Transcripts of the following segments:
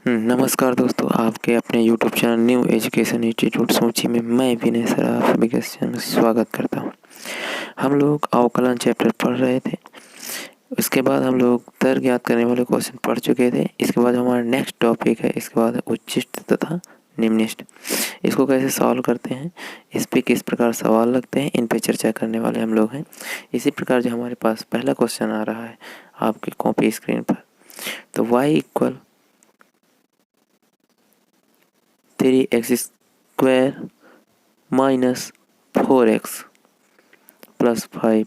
नमस्कार दोस्तों, आपके अपने YouTube channel new education institute सोची में मैं विनय सर आप सभी का स्वागत करता हूँ। हम लोग अवकलन चैप्टर पढ़ रहे थे। उसके बाद हम लोग तर्क ज्ञात करने वाले क्वेश्चन पढ़ चुके थे। इसके बाद हमारा नेक्स्ट टॉपिक है, इसके बाद उच्चिष्ट तथा निम्निष्ट। इसको कैसे सॉल्व करते हैं, इस पे किस प्रकार सवाल लगते हैं, इन पे चर्चा करने वाले हम लोग हैं। इसी प्रकार जो हमारे पास पहला क्वेश्चन आ रहा है आपकी कॉपी स्क्रीन पर, तो y equal 3x² minus 4x plus 5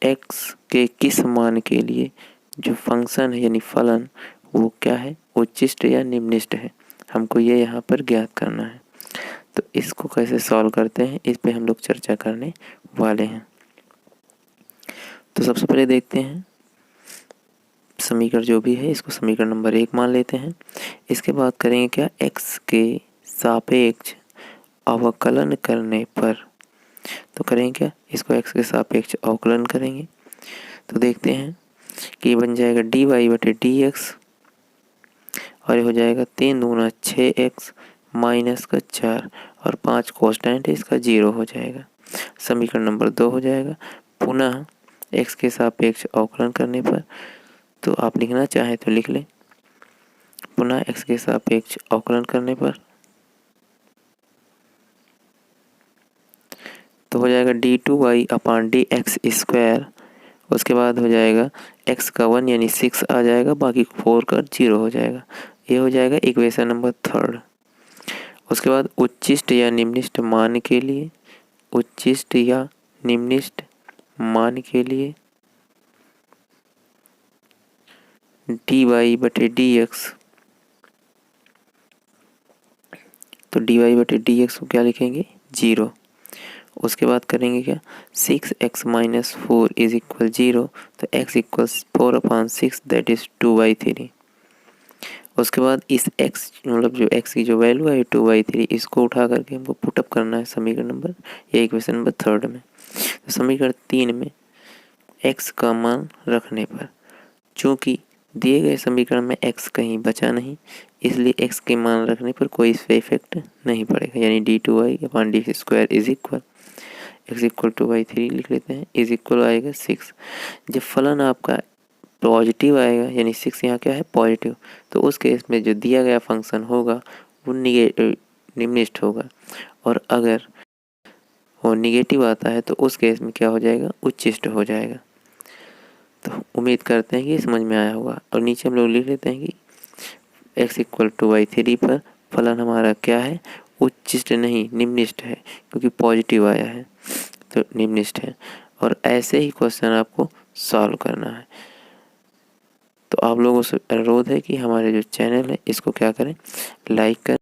x के किस मान के लिए जो फंक्शन है यानी फलन वो क्या है, उच्चिष्ट या निम्निष्ट है, हमको ये यहाँ पर ज्ञात करना है। तो इसको कैसे सॉल्व करते हैं, इस पे हम लोग चर्चा करने वाले हैं। तो सबसे पहले देखते हैं समीकरण जो भी है, इसको समीकरण नंबर 1 मान लेते हैं। इसके बाद करेंगे क्या, x के सापेक्ष अवकलन करने पर, तो करेंगे क्या, इसको x के सापेक्ष अवकलन करेंगे। तो देखते हैं कि ये बन जाएगा dy/dx और ये हो जाएगा 3 दूना 6x माइनस का 4 और 5 कॉन्स्टेंट है, इसका 0 हो जाएगा। समीकरण नंबर 2 हो जाएगा। पुनः x के सापेक्ष अवकलन करने पर, तो आप लिखना चाहें तो लिख लें। पुनः x के सापेक्ष अवकलन करने पर तो हो जाएगा d2y/dx²। उसके बाद हो जाएगा x का 1 यानी 6 आ जाएगा, बाकी 4 का 0 हो जाएगा। ये हो जाएगा इक्वेशन नंबर 3। उसके बाद उच्चिष्ट या निम्निष्ट मान के लिए, उच्चिष्ट या निम्निष्ट मान के लिए dy/dx, तो dy/dx को क्या लिखेंगे, 0। उसके बाद करेंगे क्या, 6x माइनस 4 इज इक्वल 0, तो x इक्वल्स 4/6 दैट इज 2/3। उसके बाद इस x मतलब जो x की जो वैल्यू है 2/3, इसको उठा करके हमको पुटअप करना है समीकरण नंबर या इक्वेशन नंबर 3 में। तो समीकरण 3 में x का मान रखने पर, चूँकि दिए गए समीकरण में x कहीं बचा नहीं, इसलिए x के मान रखने पर कोई इस पर इफेक्ट नहीं पड़ेगा, यानी d2y/dx² is equal x equal 2/3 लिख लेते हैं, इज इक्वल आएगा 6। जब फलन आपका पॉजिटिव आएगा, यानी 6 यहाँ क्या है, पॉजिटिव, तो उस केस में जो दिया गया फंक्शन होगा वो निम्निष्ट होगा, और अगर वो निगेटिव आता है तो उस केस में क्या हो जाएगा, उच्चिष्ट हो जाएगा। तो उम्मीद करते हैं कि समझ में आया होगा। और नीचे हम लोग लिख लेते हैं कि x इक्वल 2/3 पर फलन हमारा क्या है, उच्चिष्ट नहीं निम्निष्ट है, क्योंकि पॉजिटिव आया है तो निम्निष्ट है। और ऐसे ही क्वेश्चन आपको सॉल्व करना है। तो आप लोगों से अनुरोध है कि हमारे जो चैनल है इसको क्या करें, लाइक करें।